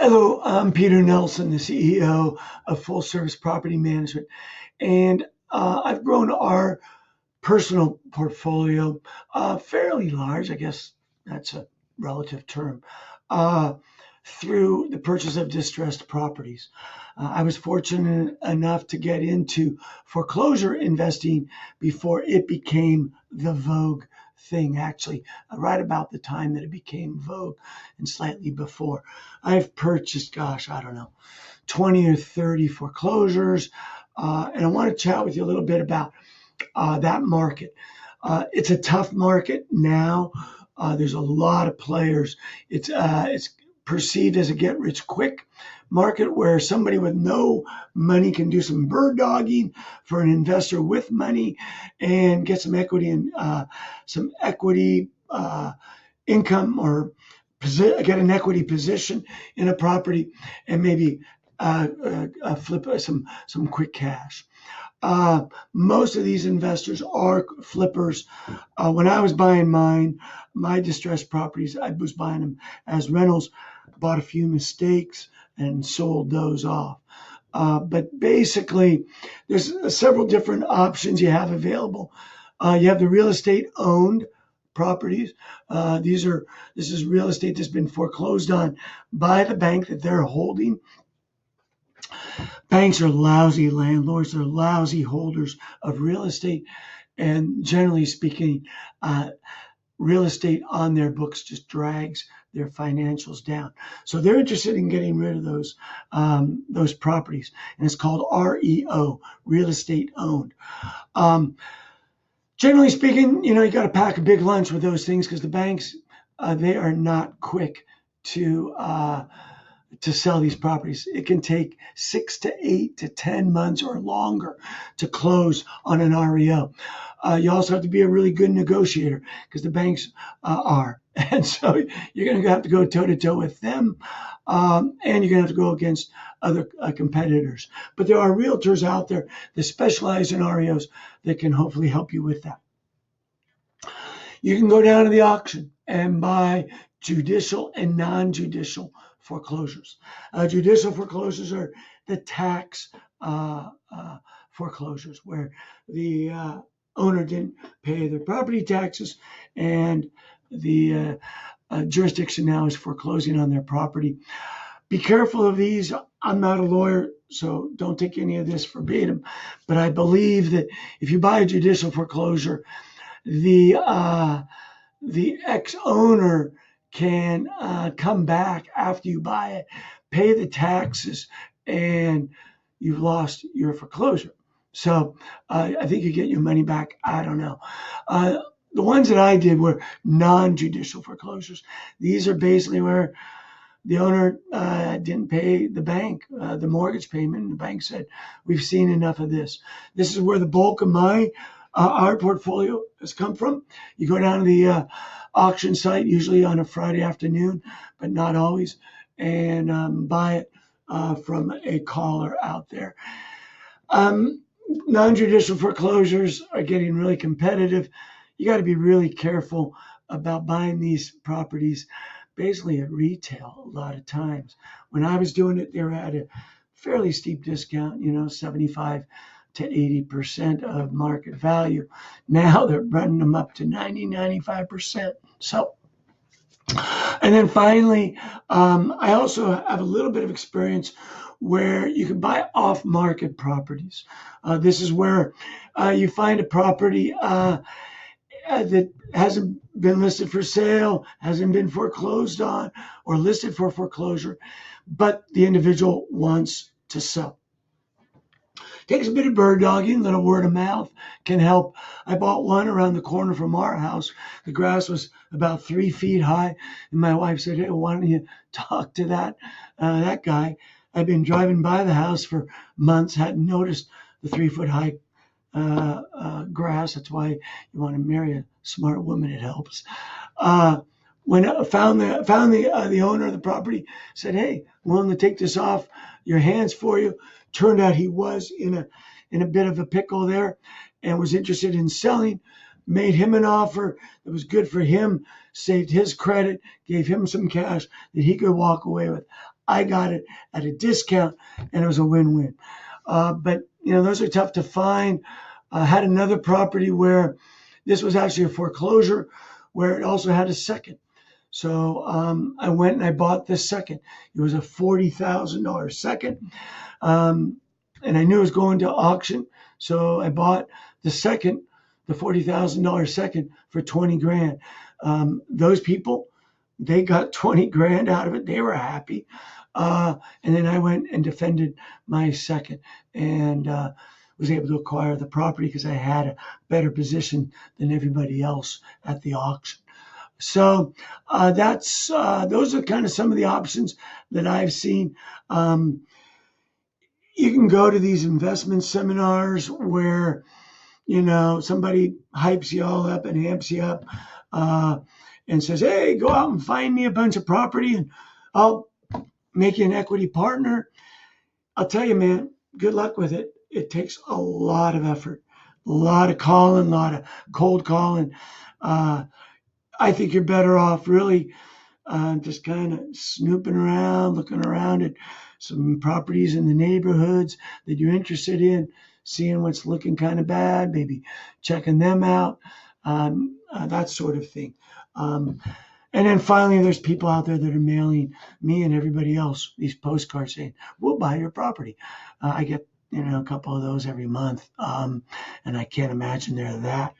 Hello, I'm Peter Nelson, the CEO of Full Service Property Management, and I've grown our personal portfolio fairly large, I guess that's a relative term, uh, through the purchase of distressed properties. I was fortunate enough to get into foreclosure investing before it became the vogue thing, actually, right about the time that it became vogue and slightly before. I've purchased, gosh, I don't know, 20 or 30 foreclosures. And I want to chat with you a little bit about that market. It's a tough market now. There's a lot of players. It's perceived as a get rich quick market where somebody with no money can do some bird dogging for an investor with money and get some equity and some equity income or get an equity position in a property and maybe flip some quick cash. Most of these investors are flippers. When I was buying my distressed properties, I was buying them as rentals, bought a few mistakes and sold those off. But basically, there's several different options you have available. You have the real estate owned properties. This is real estate that's been foreclosed on by the bank that they're holding. Banks are lousy landlords, they're lousy holders of real estate. And generally speaking, real estate on their books just drags their financials down. So they're interested in getting rid of those properties. And it's called REO, real estate owned. Generally speaking, you got to pack a big lunch with those things because the banks, they are not quick to sell these properties. It can take 6 to 8 to 10 months or longer to close on an REO. You also have to be a really good negotiator because the banks are. And so you're going to have to go toe to toe with them. And you're going to have to go against other competitors. But there are realtors out there that specialize in REOs that can hopefully help you with that. You can go down to the auction and buy judicial and non-judicial foreclosures. Judicial foreclosures are the tax foreclosures where the owner didn't pay their property taxes and the jurisdiction now is foreclosing on their property. Be careful of these. I'm not a lawyer, so don't take any of this verbatim, but I believe that if you buy a judicial foreclosure, the ex-owner can come back after you buy it, pay the taxes, and you've lost your foreclosure. So I think you get your money back. I don't know. The ones that I did were non-judicial foreclosures. These are basically where the owner didn't pay the bank the mortgage payment. And the bank said, we've seen enough of this. This is where the bulk of our portfolio has come from. You go down to the auction site, usually on a Friday afternoon, but not always, and buy it from a caller out there. Non-judicial foreclosures are getting really competitive. You got to be really careful about buying these properties basically at retail a lot of times. When I was doing it, they were at a fairly steep discount, 75 to 80% of market value. Now they're running them up to 95%. So, and then finally, I also have a little bit of experience where you can buy off-market properties. This is where you find a property that hasn't been listed for sale, hasn't been foreclosed on, or listed for foreclosure, but the individual wants to sell. Takes a bit of bird dogging, a little word of mouth can help. I bought one around the corner from our house. The grass was about 3 feet high, and my wife said, "Hey, why don't you talk to that guy?" I've been driving by the house for months, hadn't noticed the 3-foot high grass. That's why you want to marry a smart woman. It helps. When I found the owner of the property, said, "Hey, willing to take this off your hands for you." Turned out he was in a bit of a pickle there and was interested in selling. Made him an offer that was good for him, saved his credit, gave him some cash that he could walk away with. I got it at a discount, and it was a win-win. But those are tough to find. I had another property where this was actually a foreclosure, where it also had a second. So I went and I bought this second. It was a $40,000 second. And I knew it was going to auction. So I bought the second, the $40,000 second, for 20 grand. Those people, they got 20 grand out of it. They were happy. And then I went and defended my second, and was able to acquire the property because I had a better position than everybody else at the auction. So those are kind of some of the options that I've seen. You can go to these investment seminars where somebody hypes you all up and amps you up, and says, "Hey, go out and find me a bunch of property, and I'll make you an equity partner." I'll tell you, man, good luck with it. It takes a lot of effort, a lot of calling, a lot of cold calling. I think you're better off really just kind of snooping around, looking around at some properties in the neighborhoods that you're interested in, seeing what's looking kind of bad, maybe checking them out, that sort of thing. And then finally, there's people out there that are mailing me and everybody else these postcards saying, "We'll buy your property." I get a couple of those every month, and I can't imagine they're that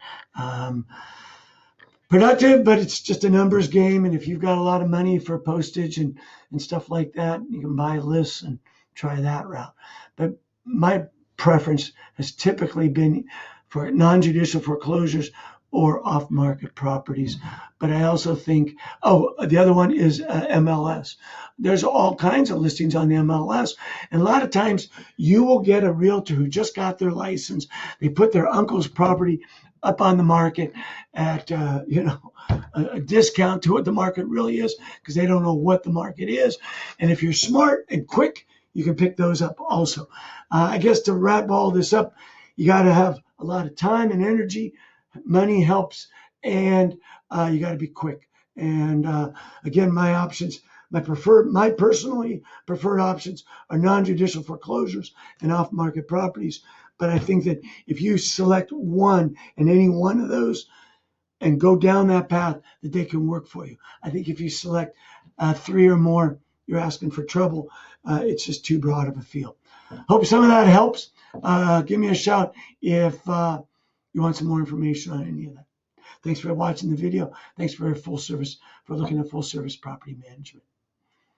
productive, but it's just a numbers game. And if you've got a lot of money for postage and stuff like that, you can buy lists and try that route. But my preference has typically been for non-judicial foreclosures or off-market properties. But I also think, the other one is MLS. There's all kinds of listings on the MLS. And a lot of times you will get a realtor who just got their license. They put their uncle's property up on the market at a discount to what the market really is, because they don't know what the market is. And if you're smart and quick, you can pick those up also. I guess to wrap all this up, you got to have a lot of time and energy. Money helps, and you got to be quick. And again, my personally preferred options are non-judicial foreclosures and off-market properties. But I think that if you select one and any one of those and go down that path, that they can work for you. I think if you select three or more, you're asking for trouble. It's just too broad of a field. Hope some of that helps. Give me a shout if you want some more information on any of that. Thanks for watching the video. Thanks for looking at full service property management.